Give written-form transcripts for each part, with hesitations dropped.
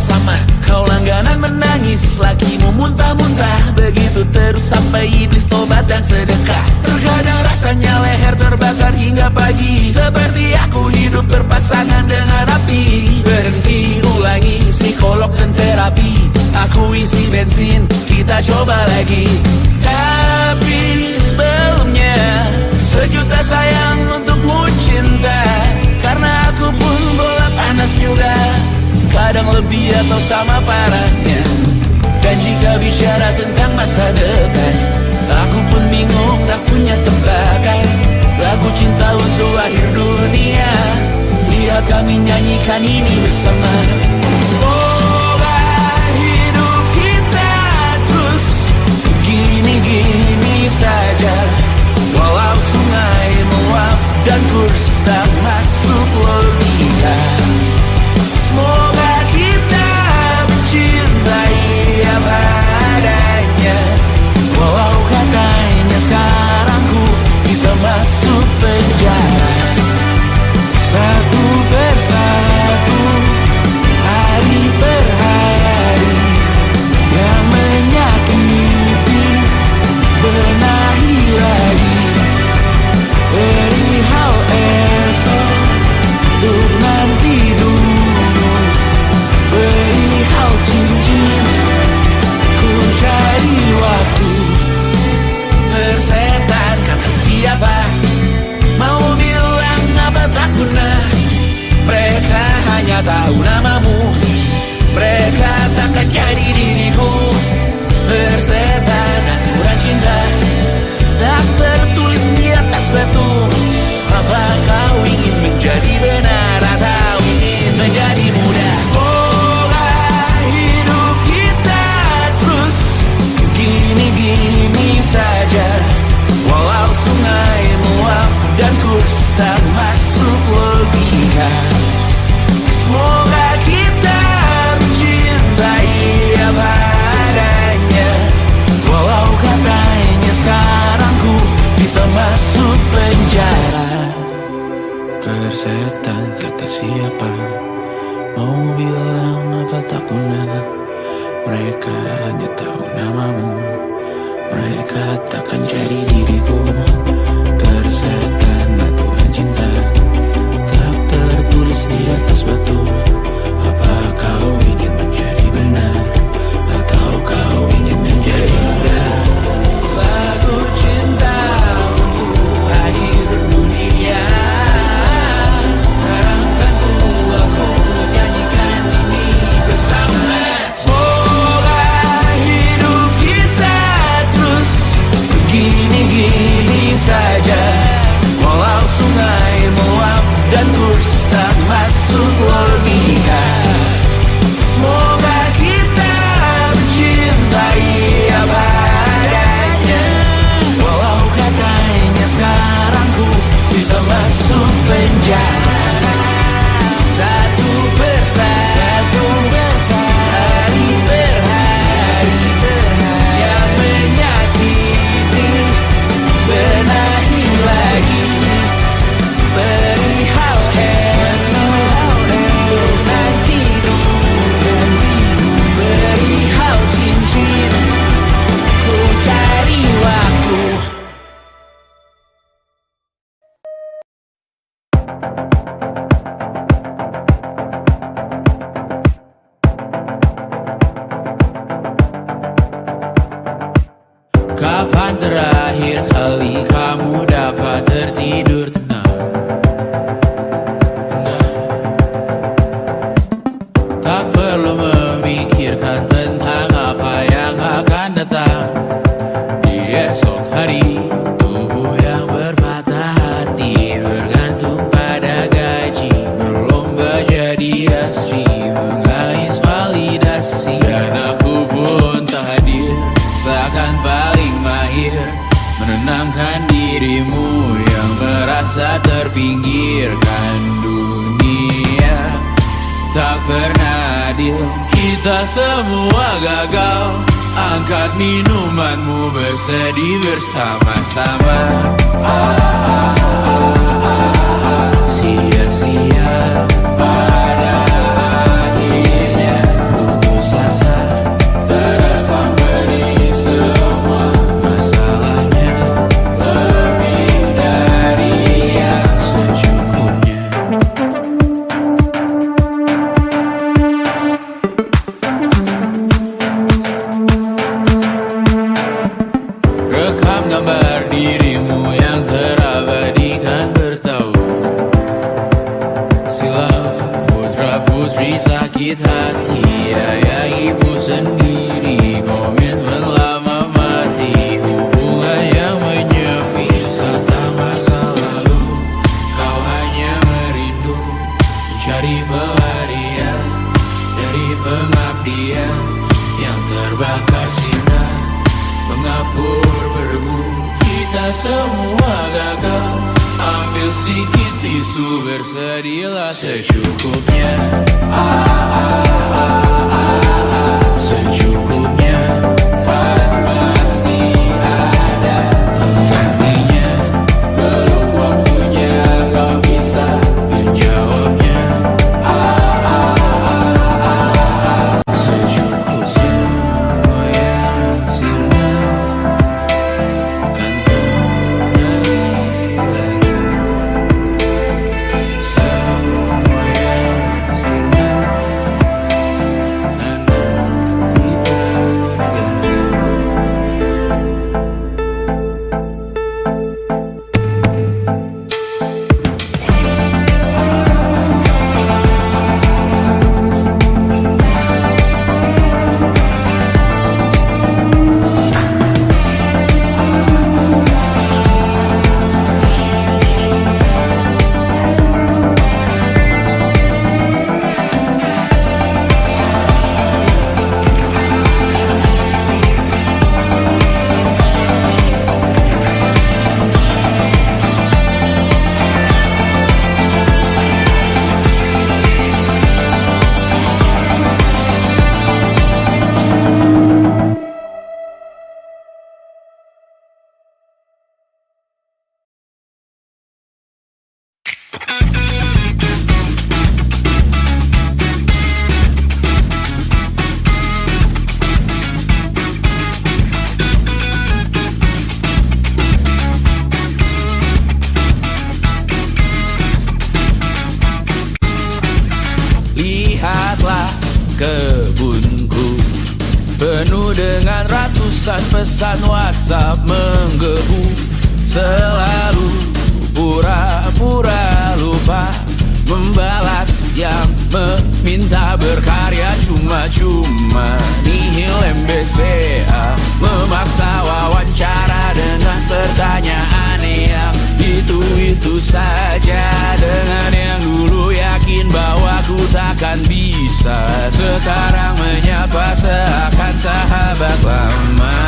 bersama. Kau langganan menangis, lakimu muntah-muntah. Begitu terus sampai iblis tobat dan sedekah. Terkadang rasanya leher terbakar hingga pagi, seperti aku hidup berpasangan dengan api. Berhenti, ulangi psikolog dan terapi. Aku isi bensin, kita coba lagi. Tapi sebelumnya, sejuta sayang untukmu cinta. Karena aku pun bola panas juga, kadang lebih atau sama parahnya. Dan jika bicara tentang masa depan, aku pun bingung tak punya tebakan. Lagu cinta untuk akhir dunia, lihat kami nyanyikan ini bersama. Semoga hidup kita terus gini-gini saja, walau sungai meluap dan kurs tak masuk logika. Semoga kita mencintai apa adanya, walau katanya sekarang ku bisa masuk penjara. Satu persatu, hari per hari, yang menyakiti benahi lagi. Perihal esok, untuk nanti dulu. Perihal cincin, ku cari waktu. Persetan kata siapa, mau bilang apa tak guna. Mereka hanya tahu namamu, mereka takkan jadi diriku. Persetan aturan cinta, tak tertulis di atas batu. Apa kau ingin menjadi benar atau ingin menjadi muda? Semoga hidup kita terus gini-gini saja, walau sungai meluap dan kurs tak masuk logika. Semoga kita mencintai apa adanya, walau katanya sekarang ku bisa masuk penjara. Persetan kata siapa, mau bilang apa tak guna. Mereka hanya tahu namamu, mereka takkan jadi diriku. Persetan aturan cinta, tak tertulis di atas batu. Apa kau ingin menjadi benar, atau kau ingin menjadi muda? Lagu cinta untuk akhir dunia, sekarang bantu aku nyanyikan ini bersama. Semoga hidup kita terus gini-gini saja, walau sungai meluap dan kurs tak masuk logika. Semoga kita mencintai apa adanya, walau katanya sekarang ku bisa masuk penjara. Satu persatu, hari per hari, yang menyakiti benahi lagi. Perihal esok, untuk nanti dulu. Perihal cincin, ku cari waktu. Kapan terakhir kali kamu dapat tertidur tenang? Tak perlu memikirkan tentang apa yang akan datang di esok hari. Tubuh yang berpatah hati bergantung pada gaji, berlomba jadi asri, mengais validasi. Dan aku pun tak hadir, seakan paling mahir menenangkan dirimu yang merasa terpinggirkan dunia. Tak pernah adil, kita semua gagal. Angkat minumanmu, bersedih bersama-sama. Sia-sia pada akhirnya. Istri sakit hati, ayah ibu sendiri, komen melama mati, hubungan yang menyepi. Wisata masa lalu, kau hanya merindu, mencari pelarian dari pengabdian yang terbakar sinar, mengapur berdebu. Kita semua gagal, ambil sedikit tisu, bersedihlah secukupnya. Secukupnya, kan masih ada penggantinya. Belum waktunya kau bisa menjawabnya. Secukupnya, goyang sirna, kan kembali lagi. Semua yang sirna, lihatlah kebunku, penuh dengan ratusan pesan WhatsApp menggebu. Selalu pura-pura lupa membalas yang meminta berkarya cuma-cuma. Nihil MBCA memaksa wawancara dengan pertanyaan yang itu-itu saja. Dengan yang dulu yakin bahwa ku takkan bisa, sekarang menyapa seakan sahabat lama.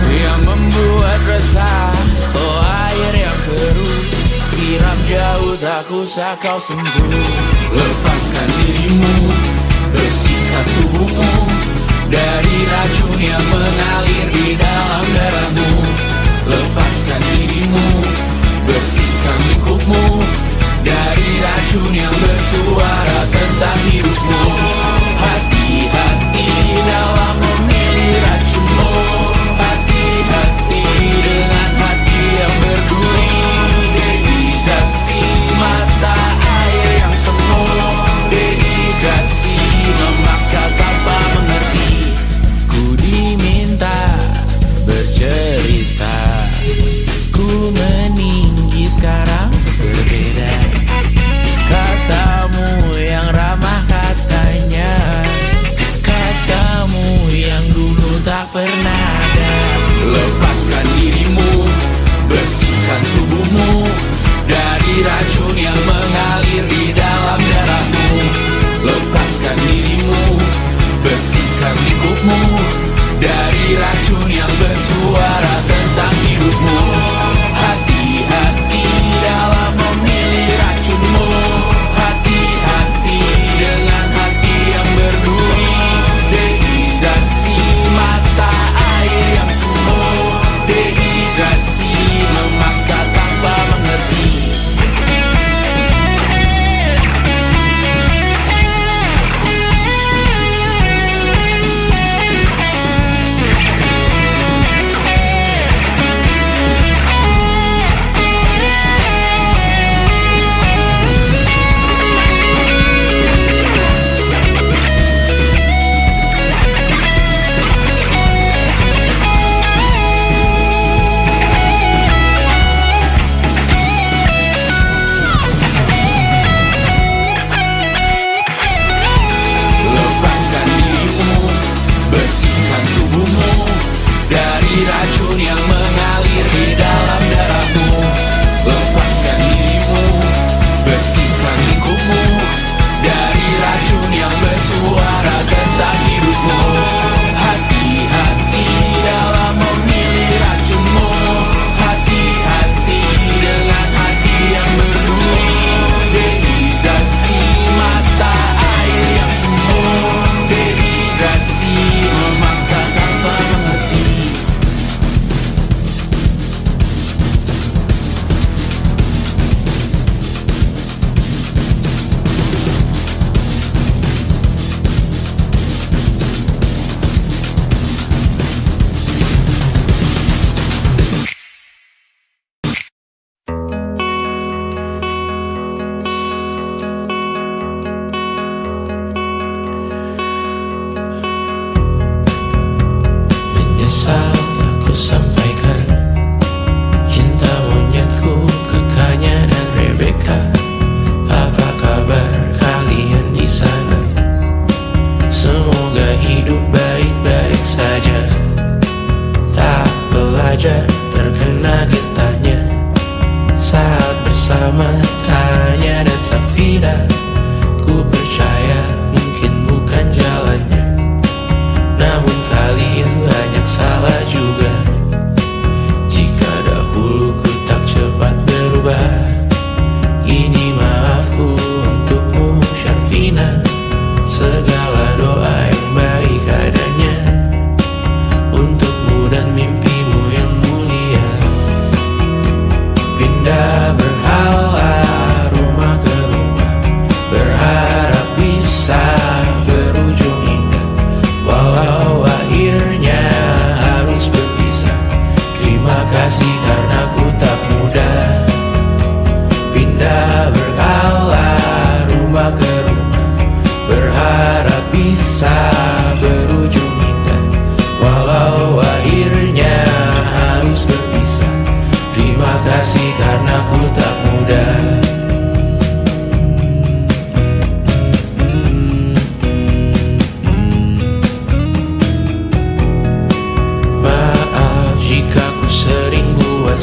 Yang membuat resah, oh air yang keruh, siram jauh tak usah kau sentuh. Lepaskan dirimu, bersihkan tubuhmu dari racun yang mengalir di dalam darahmu. Lepaskan dirimu, bersihkan lingkupmu dari racun yang bersuara tentang hidupmu. Hati-hati dalam memilih racunmu, hati-hati dengan hati yang berduri. Dehidrasi mata air yang semu, dehidrasi memaksa tanpa mengerti. Ku diminta bercerita, ku meninggi sekarang berbeda. Katamu yang ramah katanya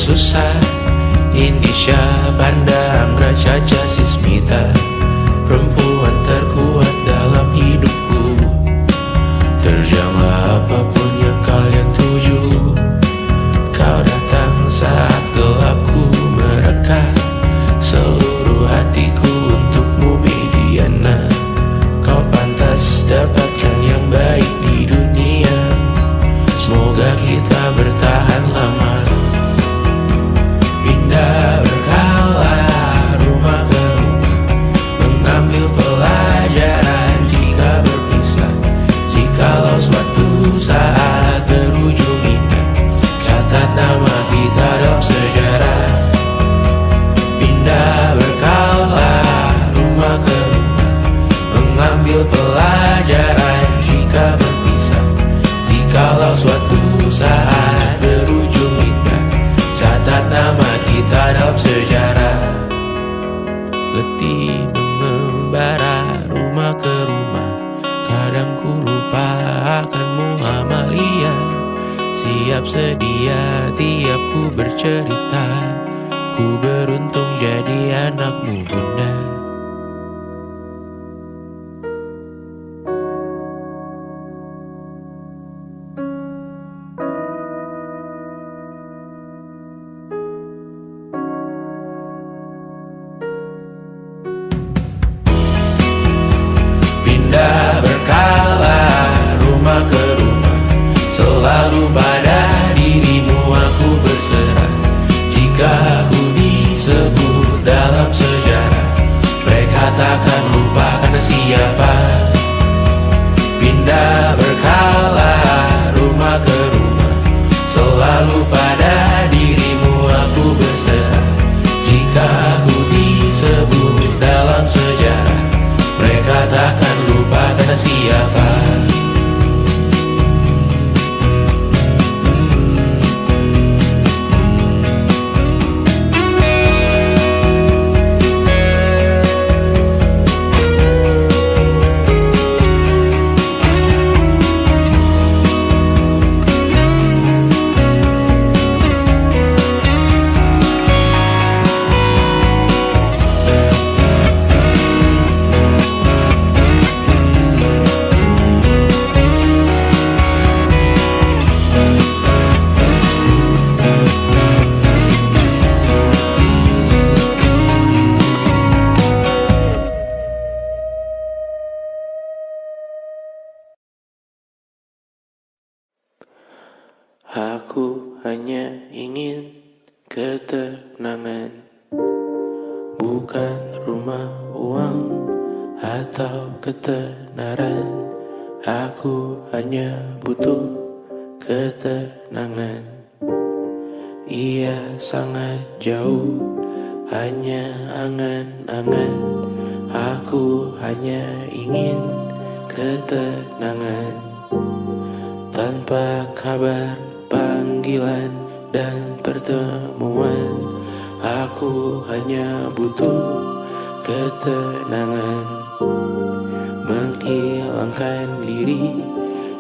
susah. Indisha pandang Raja Jasismita, perempuan terkuat dalam hidupku. Terjanglah apapun yang kalian tuju. Kau datang saat gelapku mereka, seluruh hatiku untukmu Mediana. Kau pantas dapatkan yang baik di dunia. Semoga kita bertahan lama. Pindah berkala rumah ke rumah, mengambil pelajaran jika berpisah. Jikalau suatu saat berujung indah, catat nama kita dalam sejarah. Pindah berkala rumah ke rumah, mengambil pelajaran jika berpisah. Jikalau suatu saat berujung indah, catat nama kita dalam sejarah. Letih mengembara rumah ke rumah, kadang ku lupa akanmu Amalia. Siap sedia tiap ku bercerita, ku beruntung jadi anakmu bunda. Pindah berkala rumah ke rumah, selalu pada dirimu aku berserah. Jika aku disebut dalam sejarah, mereka takkan lupa karena siapa. Pindah berkala rumah ke rumah, selalu pada dirimu aku berserah. Jika aku disebut dalam sejarah, mereka takkan lupa kata siapa. Aku hanya ingin ketenangan, bukan rumah, uang, atau ketenaran. Aku hanya butuh ketenangan. Ia sangat jauh, hanya angan-angan. Aku hanya ingin ketenangan. Tanpa kabar, panggilan dan pertemuan, aku hanya butuh ketenangan. Menghilangkan diri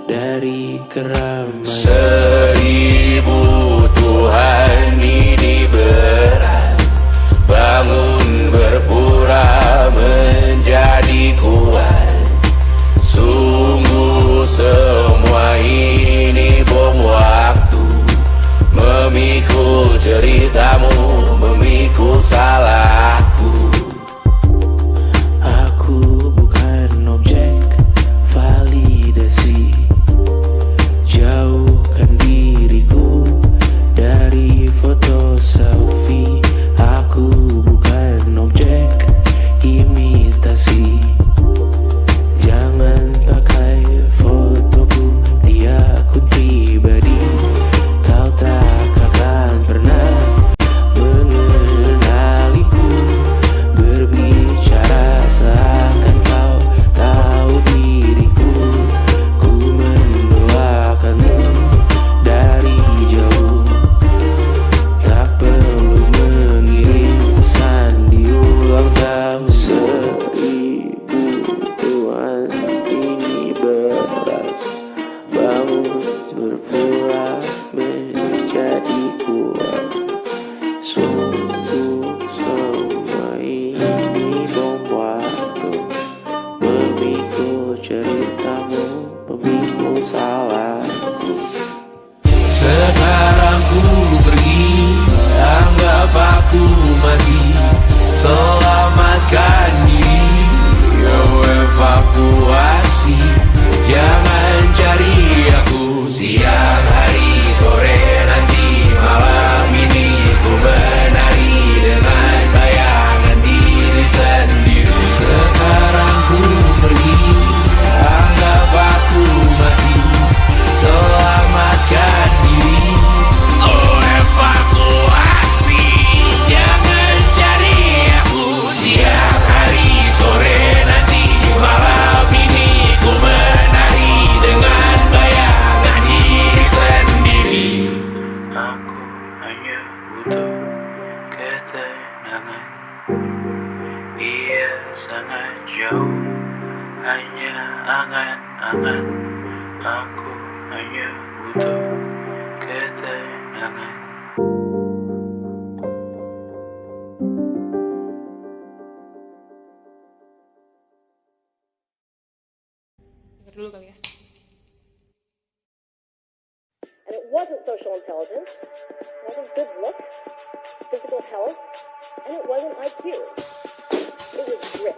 dari keramaian. 1000 Tuhan ini berat, bangun berpura menjadi kuat. Sungguh semua ini bom waktu, memikul ceritamu, memikul salahku. Aku bukan objek validasi, jauhkan diriku dari foto selfie. Aku bukan objek imitasi. hanya angan-angan. Aku hanya butuh ketenangan. Dengar dulu kali ya. And it wasn't social intelligence, it wasn't good looks, physical health, and it wasn't IQ. It was grit.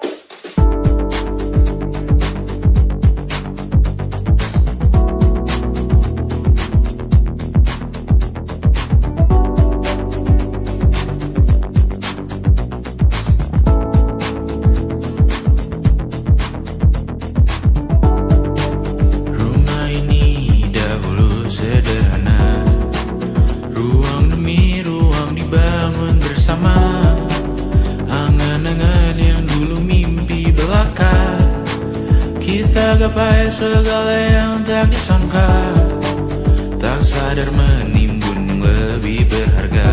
Rumah ini dahulu sederhana, ruang demi ruang dibangun bersama. Angan-angan yang dulu mimpi belaka, kita gapai segala yang tak disangka. Tak sadar menimbun yang lebih berharga,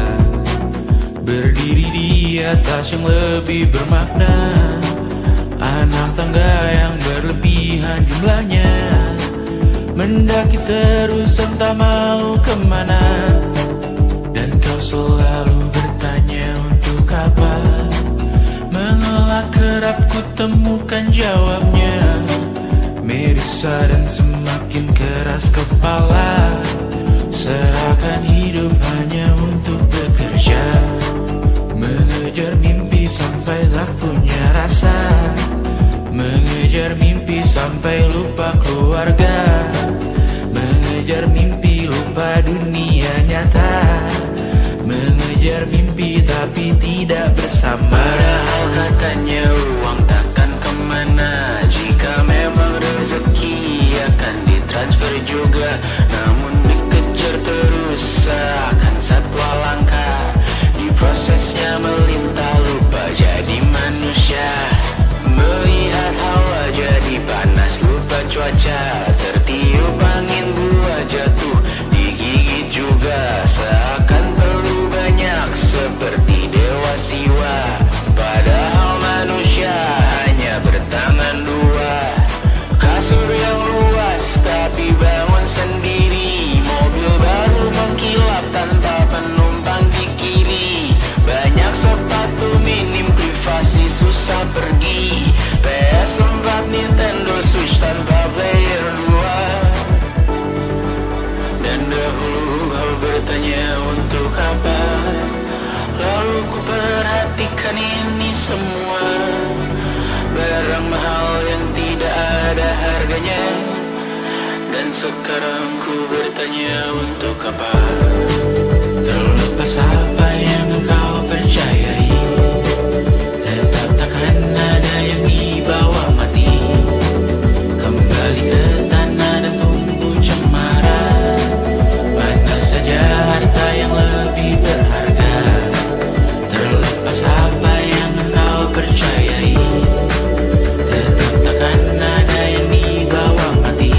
berdiri di atas yang lebih bermakna. Anak tangga yang berlebihan jumlahnya, mendaki terus entah mau kemana. Dan kau selalu bertanya untuk apa, mengelak kerap ku temukan jawabnya. Merisa dan semakin keras kepala, seakan hidup hanya untuk bekerja. Mengejar mimpi sampai tak punya rasa, mengejar mimpi sampai lupa keluarga, mengejar mimpi lupa dunia nyata, mengejar mimpi tapi tidak bersama. Padahal katanya uang takkan kemana, jika memang rezeki akan ditransfer juga. Namun dikejar terus seakan satwa langka, di prosesnya melintah lupa jadi manusia. Melihat hawa jadi panas lupa cuaca, tertiup angin buah jatuh digigit juga. Seakan perlu banyak seperti dewa siwa, padahal manusia hanya bertangan dua. Kasur yang luas tapi bangun sendiri, mobil baru mengkilap tanpa penumpang di kiri. Banyak sepatu minim privasi susah pergi, PS4 Nintendo Switch tanpa player 2. Dan dahulu kau bertanya untuk apa, lalu ku perhatikan ini semua. Barang mahal yang tidak ada harganya, dan sekarang ku bertanya untuk apa. Terlepas apa yang engkau percayai, tetap takkan ada yang dibawa mati. Kembali ke tanah dan tunggu cemara, mana saja harta yang lebih berharga. Terlepas apa yang engkau percayai, tetap takkan ada yang dibawa mati.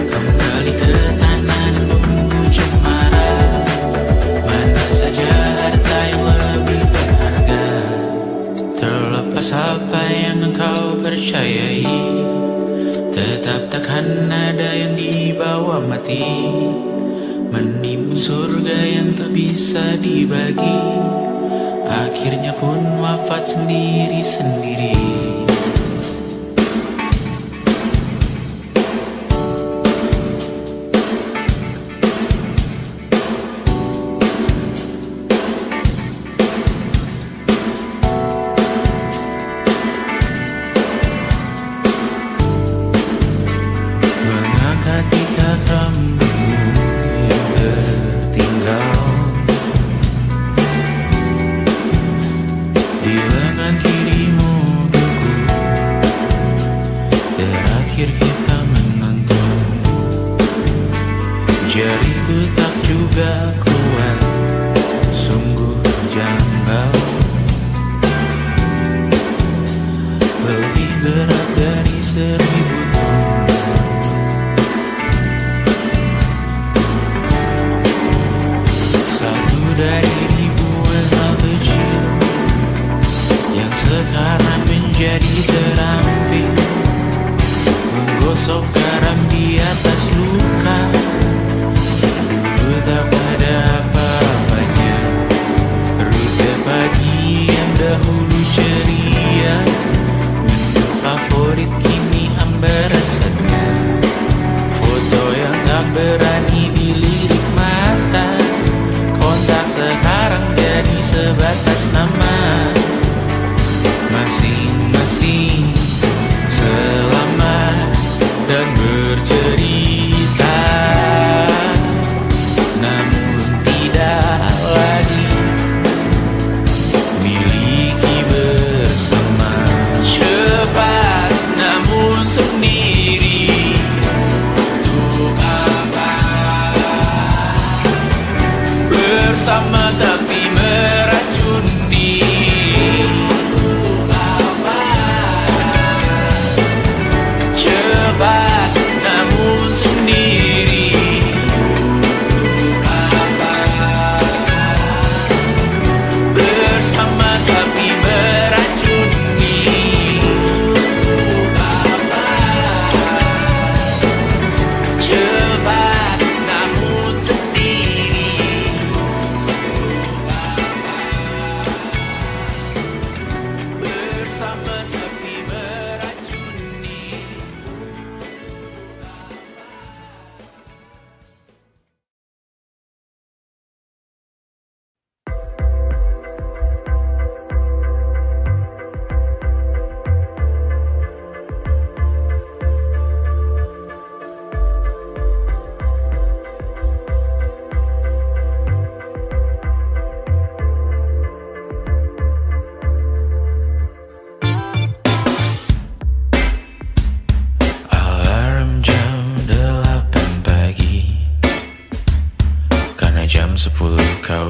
Kembali ke tanah dan tunggu cemara, mana saja harta yang lebih berharga. Terlepas apa yang engkau percayai, tetap takkan ada yang dibawa mati. Menimbun surga yang tak bisa dibagi, akhirnya pun wafat sendiri-sendiri. Mengangkat ikat rambutmu yang tertinggal di lengan kirimu buku. Terakhir kita menonton, jariku tak juga kuat, sungguh janggal. Lebih berat dari 1000 ton. Satu dari ribuan hal kecil yang sekarang menjadi terampil.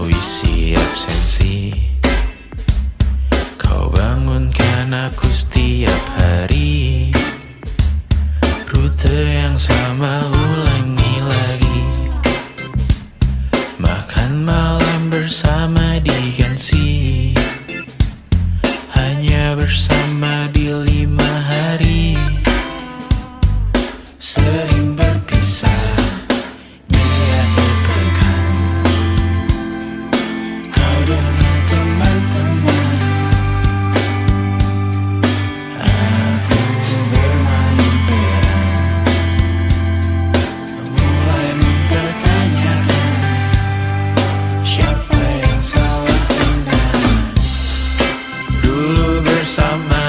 kau isi absensi. Kau bangunkan aku setiap hari. Rute yang sama ulangi lagi. Makan malam bersama diganti. Hanya bersama di 5 hari. Sering berpisah di akhir pekan. Kau dengan teman-teman, aku bermain peran. Mulai mempertanyakan siapa yang salah benar. Dulu bersama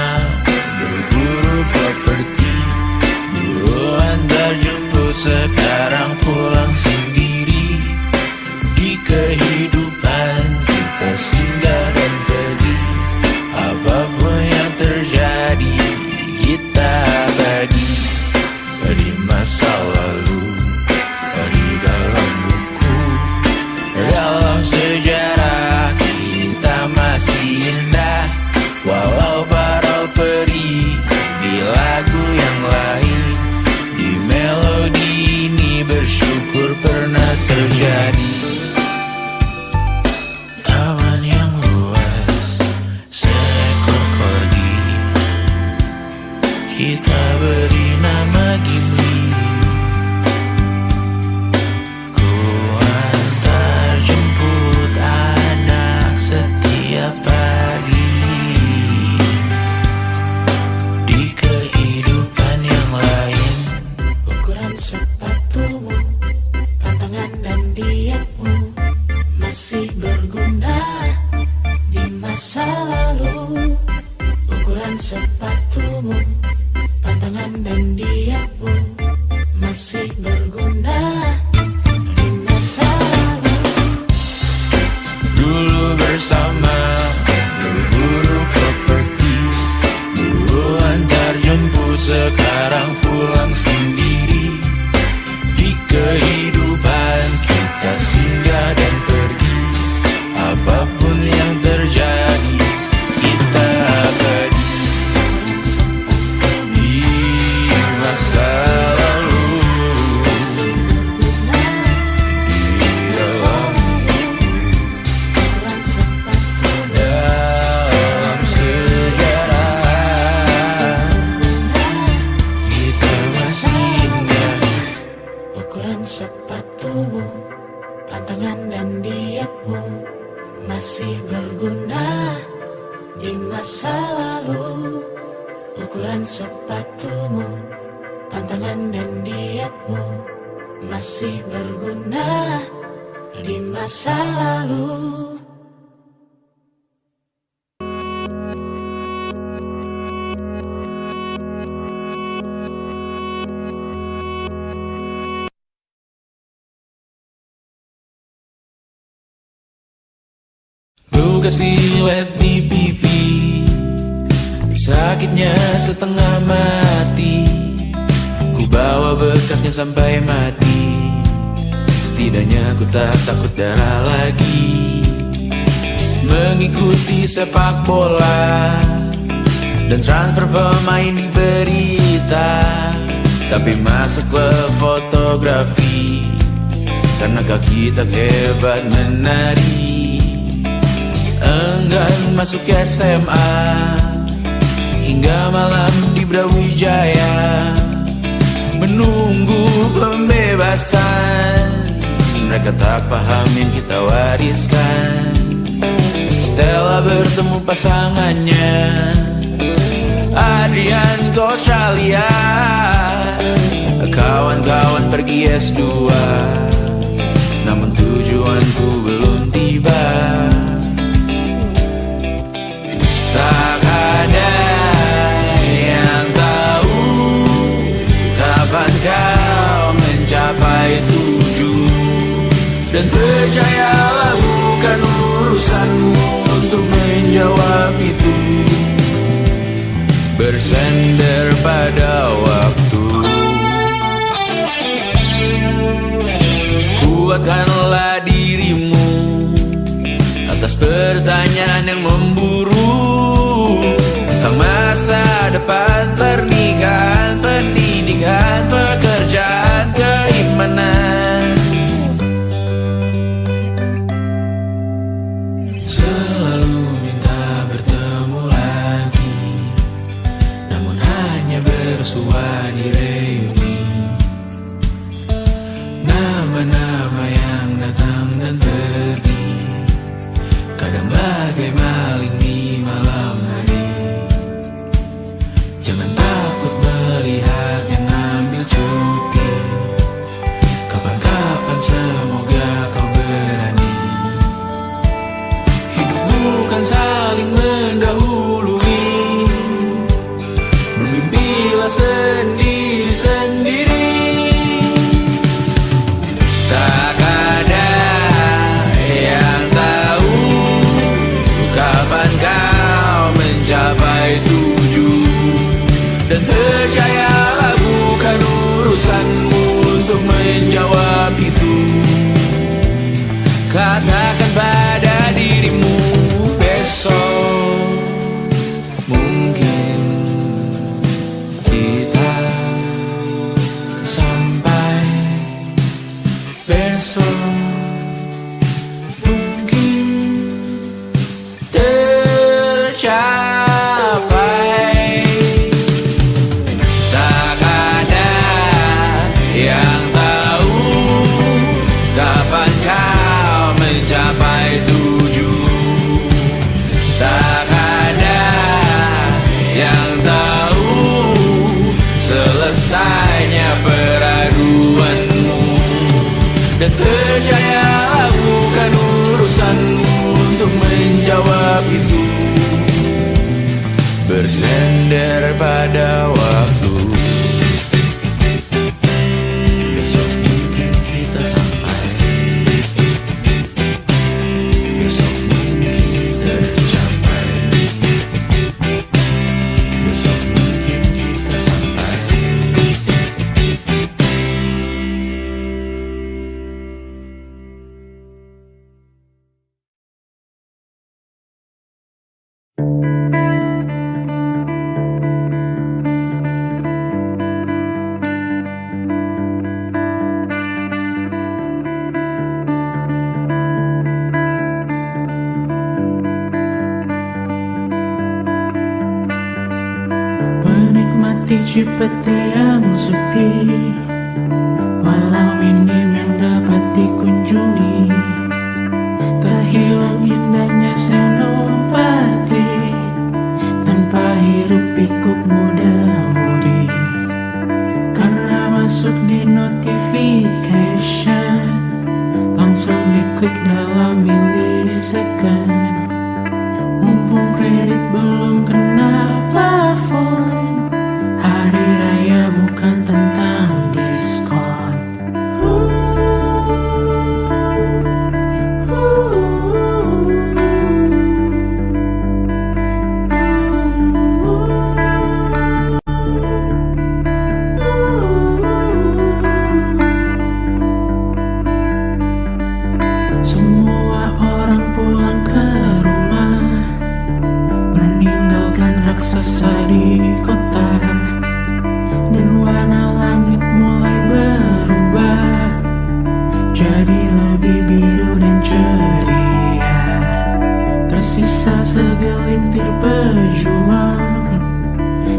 berburu properti, dulu antar jemput, sekarang pulang sendiri. Di kehidupan kita singgah dan pergi. Apapun yang terjadi kita abadi. Di masa lalu, di dalam buku, dalam sejarah kita masih indah. Walau para peri di lagu yang lain, di melodi ini bersyukur pernah terjadi. Taman yang luas, seekor corgi, kita beri nama Gimli. Ku antar jemput anak setiap pagi. Di kehidupan yang lain, ukuran sepatumu, pantangan dan dietmu masih berguna di masa lalu. Ukuran sepatumu, pantangan dan dietmu masih berguna di masa lalu. dulu bersama berburu properti, dulu antar jemput, sekarang pulang sendiri. Di kehidupan kita singgah dan pergi. Apapun yang terjadi kita abadi. Di masa lalu, di dalam sejarah kita masih indah. Ukuran sepatumu, pantangan dan dietmu masih berguna di masa lalu. Ukuran sepatumu, pantangan dan dietmu masih berguna di masa lalu. Luka silet di pipi, sakitnya setengah mati. Ku bawa bekasnya sampai mati. Setidaknya ku tak takut darah lagi. Mengikuti sepak bola dan transfer pemain di berita, tapi masuk ke fotografi karena kaki tak hebat menari. Enggan masuk SMA hingga malam di Brawijaya, menunggu pembebasan. Mereka tak paham yang kita wariskan. Stella bertemu pasangannya, Adrian ke Australia, kawan-kawan pergi S2, namun tujuanku belum tiba. Tak ada yang tahu kapan kau mencapai tujuan. Dan percayalah bukan urusanmu untuk menjawab itu. Bersender pada waktu. Kuatkanlah dirimu hanya bersua di reuni. Nama-nama yang datang dan pergi, kadang bagai maling di malam hari. Jangan takut melihat yang ambil cuti, kapan-kapan semoga kau berani. Hidup bukan saling mendahului, bermimpilah sendiri-sendiri. Tak ada yang tahu kapan kau mencapai tujuan. Dan percayalah bukan urusanmu untuk menjawab itu. Katakan pada dirimu besok mungkin kita sampai, besok mungkin tercapai. Tak ada yang tahu kapan kau mencapai tujuan. Tak ada yang tahu selesainya peraduanmu. Dan percayalah bukan urusanmu untuk menjawab itu. Bersender pada waktu. Besok mungkin kita sampai, besok mungkin tercapai, besok mungkin kita sampai. Menikmati Cipete yang sepi, walau minim yang dapat dikunjungi. Terhilang indahnya senopati, tanpa hiruk pikuk muda-mudi. Karena masuk di notification, langsung diklik dalam milisekund. Mumpung kredit belum kena plafon, hari raya bukan tentang diskon. Semua orang pulang ke rumah, meninggalkan raksasa di kota. Dan warna langit mulai berubah, jadi lebih biru dan ceria. Tersisa segelintir pejuang,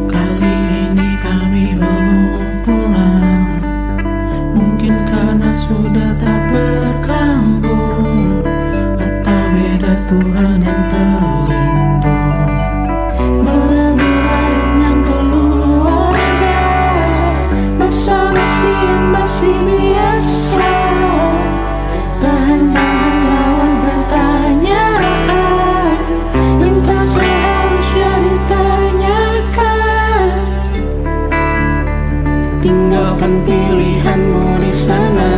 kali ini kami belum pulang. Mungkin karena sudah tak berkambung, atau beda Tuhan yang pelindung. Berlebihan dengan keluarga, basa-basi yang masih biasa. Tahan-tahan lawan pertanyaan yang tak seharusnya ditanyakan. Tinggalkan pilihanmu di sana,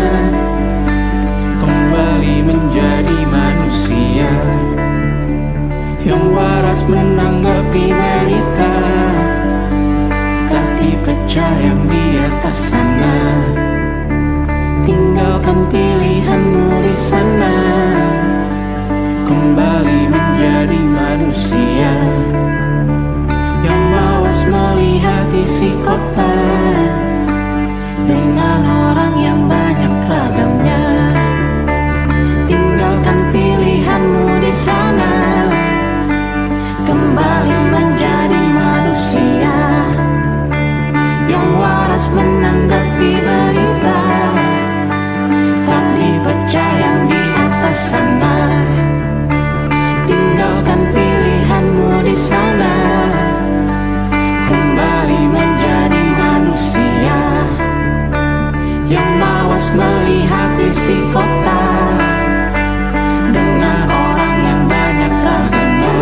kembali menjadi manusia yang waras menanggapi berita. Kaki pecah yang di atas sana, tinggalkan pilihanmu di sana, kembali menjadi manusia yang mawas melihat isi kota dengan orang yang banyak ragamnya. Tinggalkan pilihanmu di sana, kembali menjadi manusia yang waras menanggapi berita, tak dipercaya di atas sana. Tinggalkan pilihanmu di sana, kembali menjadi manusia yang mawas melihat isi kota dengan orang yang banyak ragamnya.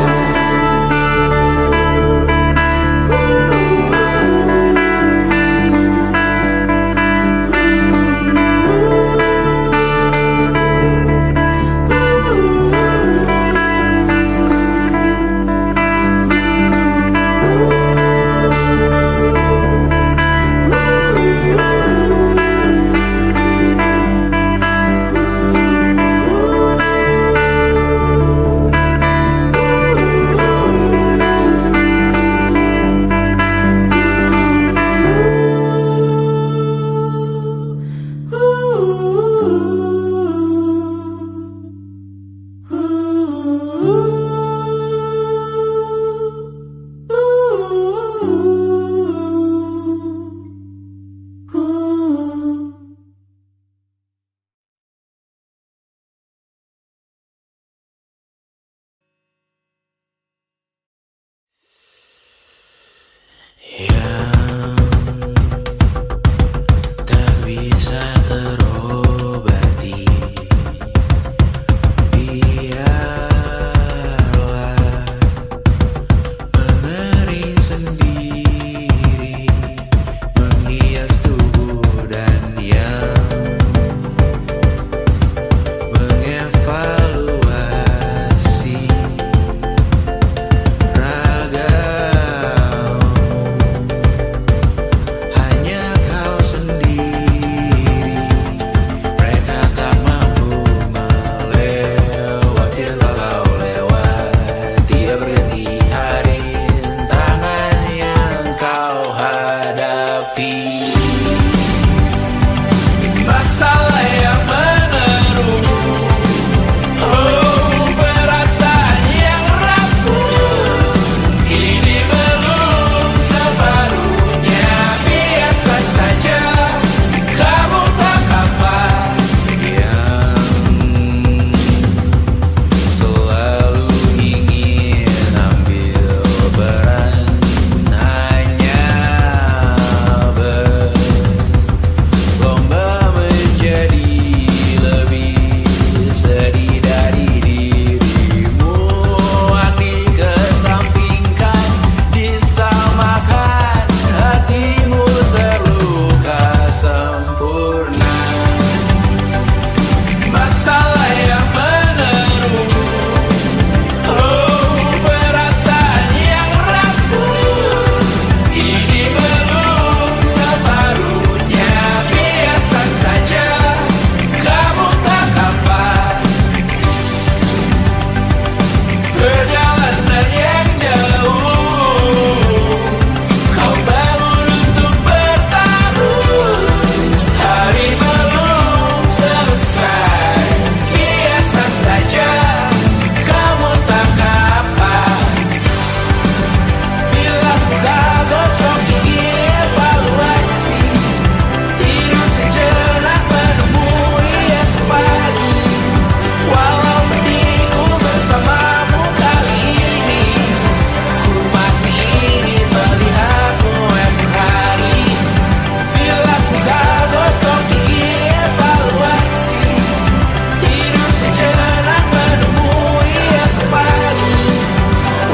Yang tak bisa terobati, biarlah mengering sendiri, menghias tubuh dan yang mengevaluasi raga. Hanya kau sendiri, mereka tak mampu melewati yang kau lewati. Berganti hari tangan yang kau hadapi. Masalah yang mengeruh, oh perasaan yang rapuh, ini belum separuhnya. Biasa saja, kamu tak apa yang selalu ingin ambil peran, hanya berlomba menjadi lebih sedih dari dirimu. Dikesampingkan, disamakan, hatimu terluka sempurna. Masalah yang meneruh, oh perasaan yang rapuh, ini belum separuhnya. Biasa saja, kamu tak apa. Perjalanan yang jauh, kau bangun untuk bertaruh. Hari belum selesai, biasa saja, kamu tak apa. Bilas muka, gosok gigi, evaluasi, tidur sejenak, menemui esok pagi. Walau pedihku bersamamu kali ini, ku masih ingin melihatmu esok hari. Bilas muka, gosok gigi, evaluasi, tidur sejenak, menemui esok pagi.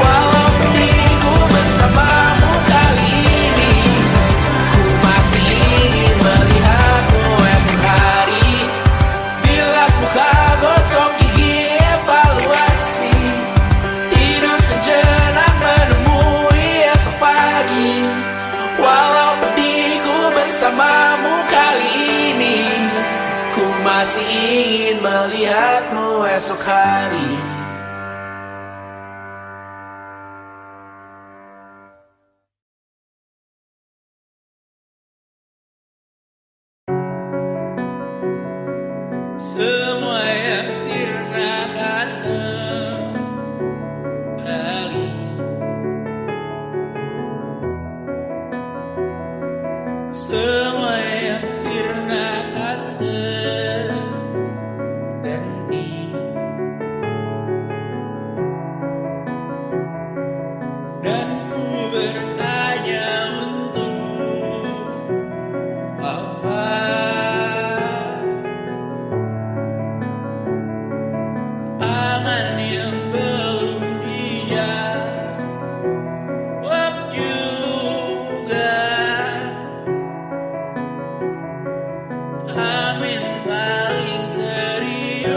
Walau pedihku bersamamu kali ini, ku masih ingin melihatmu esok hari. Bilas muka, gosok gigi, evaluasi, tidur sejenak, menemui esok pagi. Walau pedihku bersamamu kali ini, ku masih ingin melihatmu esok hari. Semua yang sirna akan kembali. 'Cause semua yang sirna akan terganti. Dan ku bertanya untuk apa? Angan yang belum dijawab juga. Amin paling serius.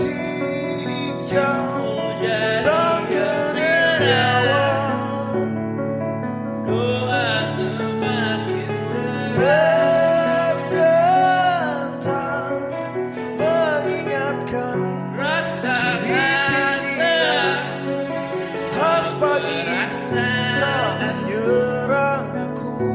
Detik jauh Jadi sang dermawan, doa semakin berat. berdentang mengingatkan Rasakan khas pagi rasakan menyerang aku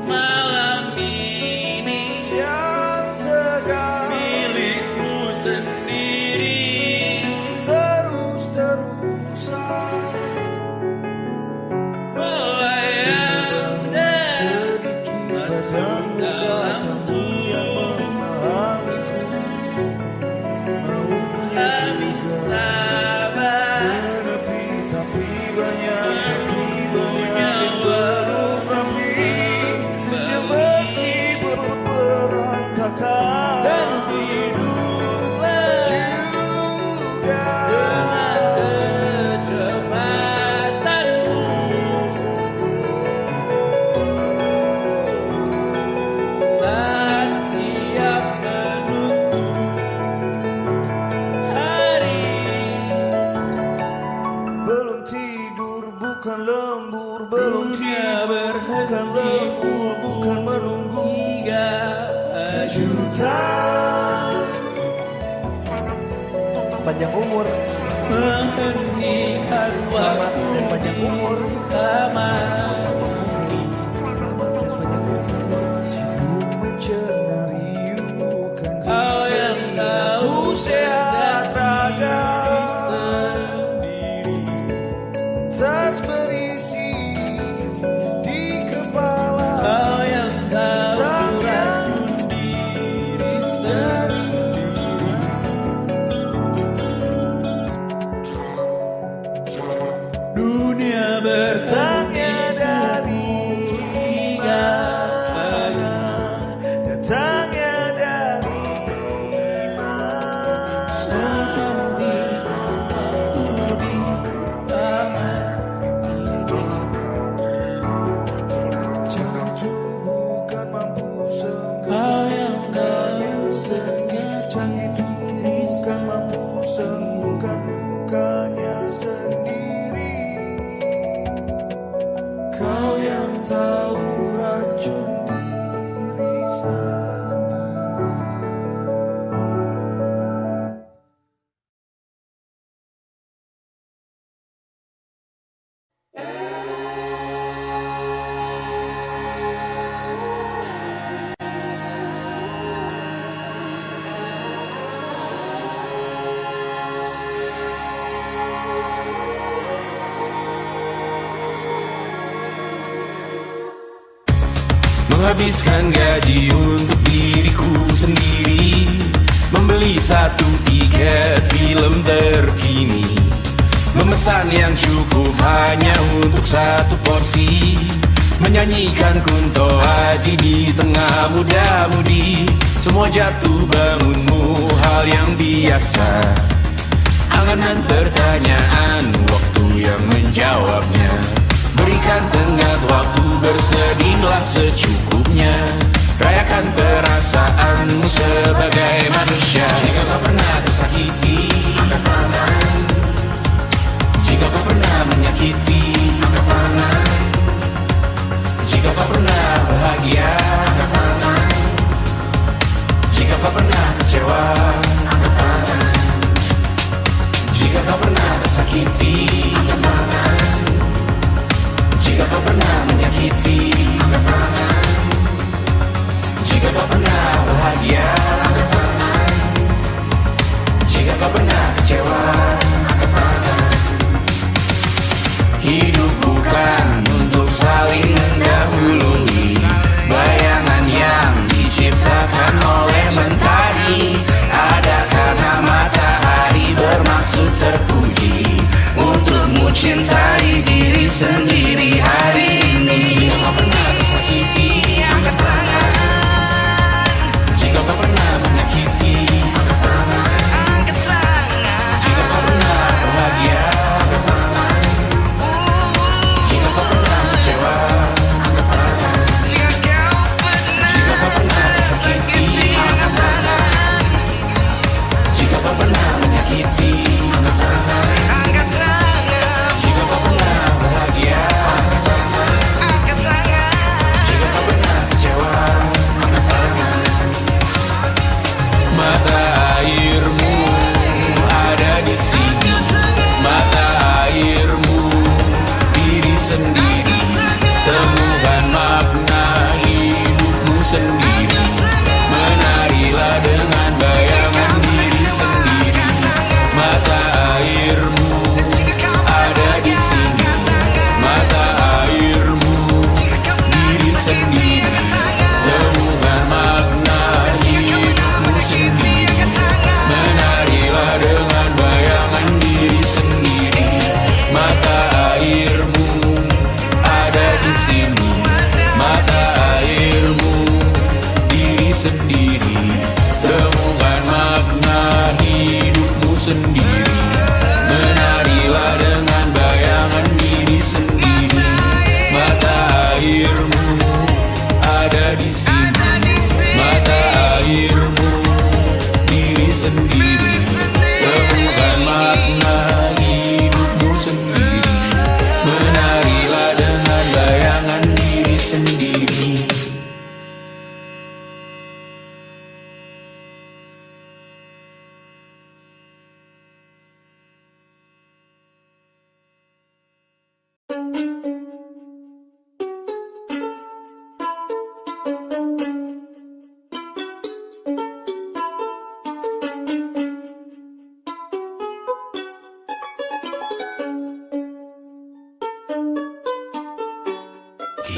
malam ini yang tegar milikmu sendiri. terus-terusan Melayang dan sedikit masuk dalam padamu yang memahamiku maunya kami juga sabar. menepi tapi banyak yang belum rapi yang meski berantakan Dan hiduplah juga dengan kecepatanmu saat siap menutup hari. belum tidur bukan lembur belum Dunia tidur bukan lembur bukan menunggu hingga kejutan panjang umur menghentikan selamat waktu dan panjang umur kamar. sibuk mencenari bukan Kau yang tahu sehat raga sendiri. tas berisi di kepala Kau yang tahu racun diri sendiri. Dunia bertanya dari mana datangnya dari mana jangan itu bukan mampu sembuh Kau yang tahu sengaja jangan itu bukan mampu sembuhkan lukanya sendiri kau yang tahu racun diri sendiri. Menghabiskan gaji untuk diriku sendiri, membeli satu tiket film terkini, memesan yang cukup hanya untuk satu porsi, menyanyikan kunto haji di tengah muda-mudi. Semua jatuh bangunmu hal yang biasa, angan-angan pertanyaan, waktu yang menjawabnya. Berikan tenggat waktu, bersedihlah secukupnya. Rayakan perasaanmu sebagai manusia. Jika kau pernah tersakiti, angkat tangan. Jika kau pernah menyakiti, angkat tangan. Jika kau pernah bahagia, angkat tangan. Jika kau pernah kecewa, angkat tangan. Jika kau pernah tersakiti, angkat tangan. Jika kau pernah menyakiti, angkat tangan. Jika kau pernah bahagia, angkat tangan.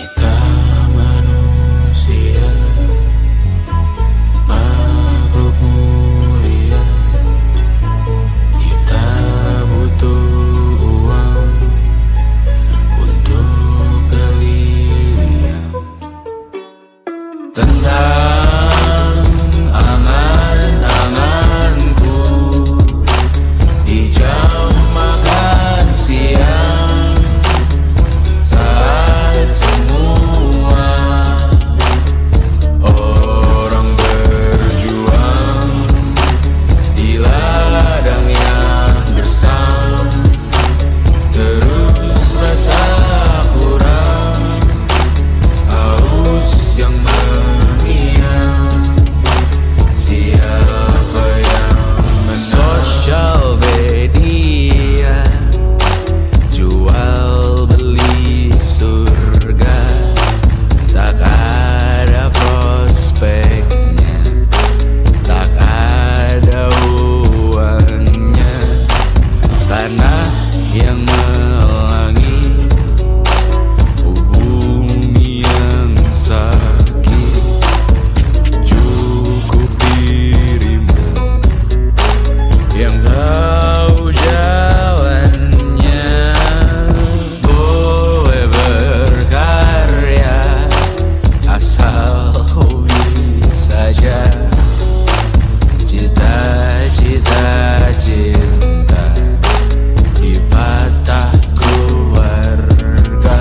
Kita manusia, makhluk mulia. Kita butuh uang untuk kalian. Tentang angan-anganku di jam makan siang, saat semua orang berjuang di ladang yang gersang, terus rasa kurang, haus yang mengiang. Siapa yang menang? Sosial media, jual beli surga, tak ada prospeknya, tak ada uangnya. Tanah yang melangi, bumi yang sakit, cukup dirimu yang tahu jalannya. Boleh berkarya asal hobi saja. Cita-cita cinta dipatah keluarga.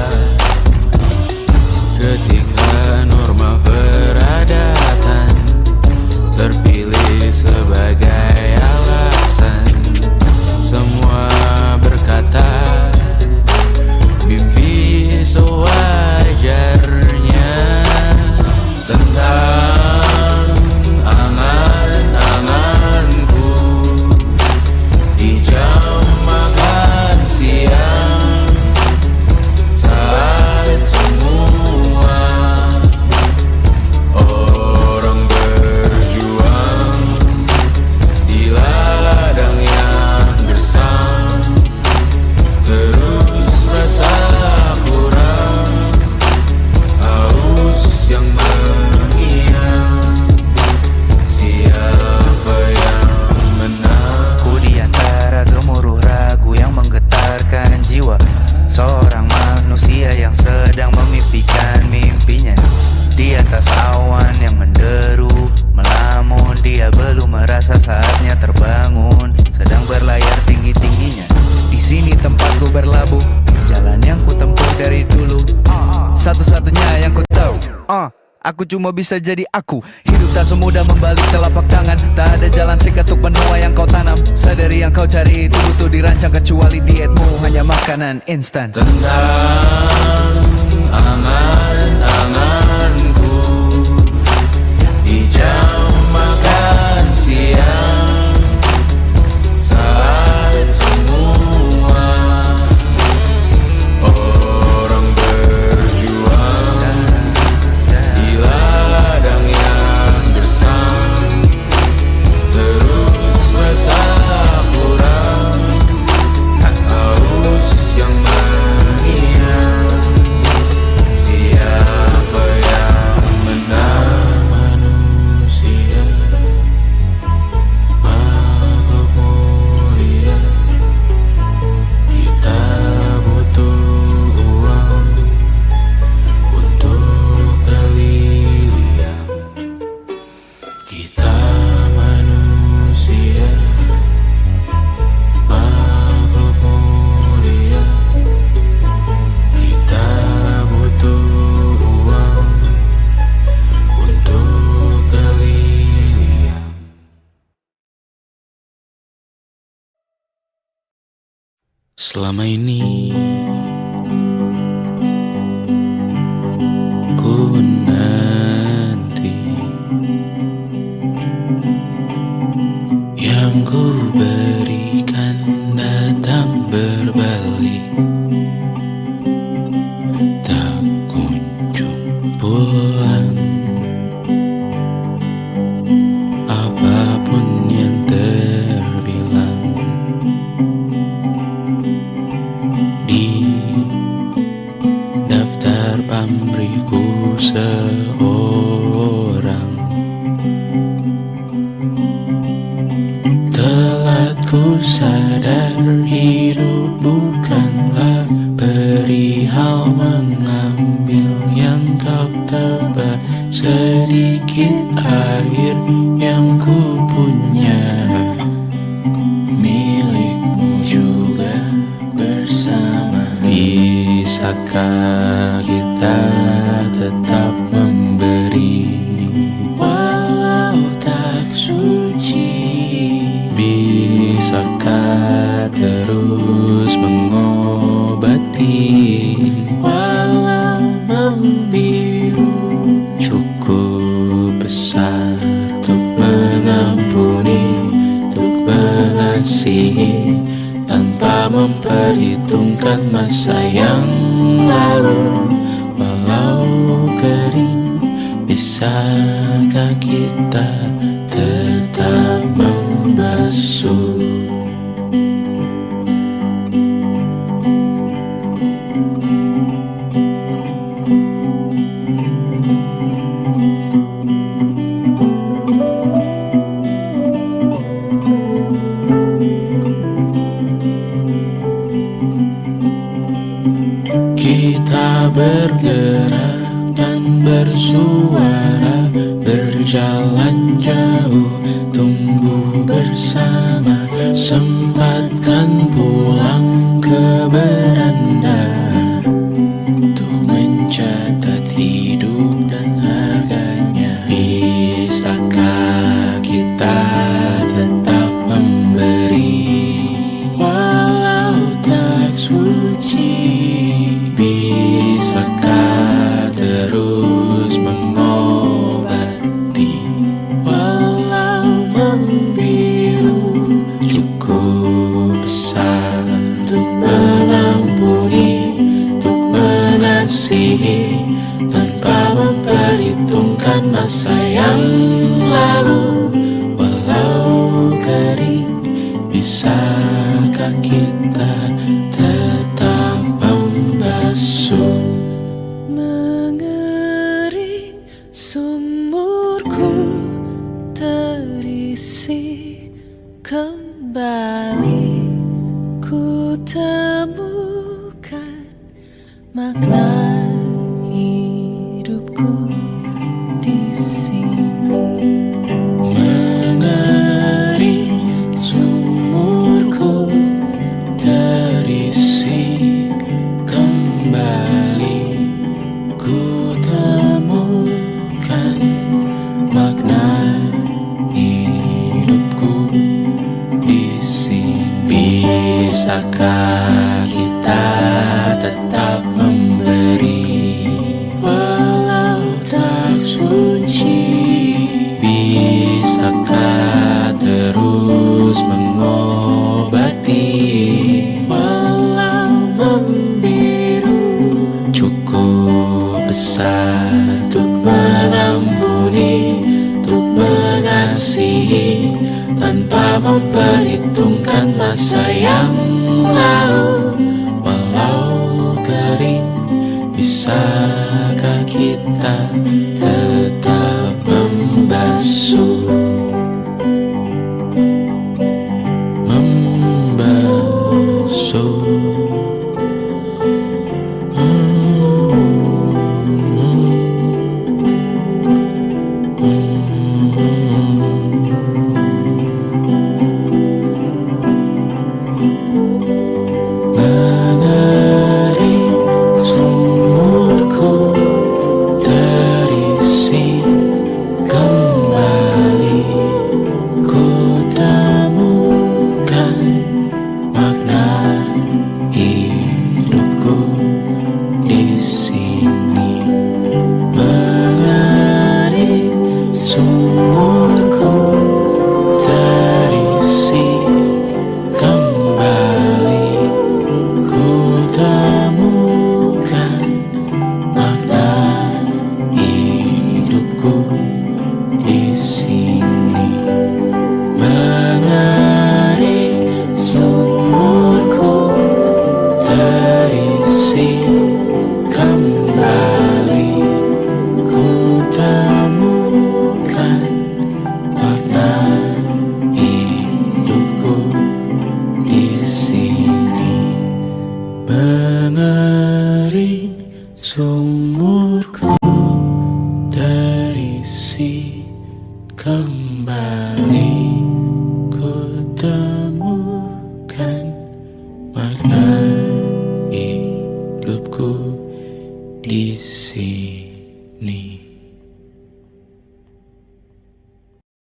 Ketika norma peradatan terpilih sebagai alasan, semua berkata mimpi sewajarnya. Tentang angan-anganku di jam makan siang, saat semua orang berjuang di ladang yang gersang, terus rasa kurang, haus yang mengiang. Siapa yang menang? Ku di antara gemuruh ragu yang menggetarkan jiwa seorang manusia yang sedang memimpikan mimpinya. Di atas awan yang menderu, melamun, dia belum merasa saatnya terbangun, sedang berlayar tinggi-tingginya. Di sini tempatku berlabuh, jalan yang ku tempuh dari dulu, satu-satunya yang ku tahu. Aku cuma bisa jadi aku. Hidup tak semudah membalik telapak tangan, tak ada jalan singkat untuk benua yang kau tanam. Sadari yang kau cari itu butuh dirancang, kecuali dietmu hanya makanan instan. Tentang angan-anganku di jam makan siang, saat semua orang berjuang di ladang yang gersang, terus rasa kurang, haus yang mengiang. Siapa yang menang? Manusia, makhluk mulia. Kita butuh uang untuk kalian. Kita manusia, makhluk mulia. Kita butuh uang untuk kalian. Selama ini ku nanti yang ku berikan datang berbalik, tak kunjung pulang. Apapun yang terbilang di diriku seorang. Telah ku sadar hidup bukanlah perihal mengambil yang kau tebak. Sedikit air yang ku punya milikmu juga bersama. Bisakah kita tetap memberi walau tak suci? Bisakah terus mengobati walau membiru? Cukup besar untuk mengampuni, untuk mengasihi, tanpa memperhitungkan masa yang lalu. Walau kering, bisakah kita tetap membasuh? Kita bergerak dan bersuara, berjalan jauh, tumbuh bersama. Sempatkan pulang ke beranda untuk mencatat hidup dan harganya. Bisakah kita tetap memberi walau tak suci? Bisakah terus mengobati walau membiru? Cukup besar untuk mengampuni, untuk mengasihi, tanpa memperhitungkan masa yang lalu. Walau kering, bisakah kita tetap membasuh? Mengering sumurku terisi kembali, ku temukan makna hidupku di sini. Mengering sumurku terisi kembali, ku temukan makna hidupku di sini. Bisakah kita tetap memberi walau tak suci? Bisakah terus mengobati walau membiru? Cukup besar untuk mengampuni, untuk mengasihi, tanpa memperhitungkan masa yang lalu. Walau kering, bisakah kita tetap membasuh? Membasuh. Mengering sumurku terisi kembali ku temukan makna hidupku di sini.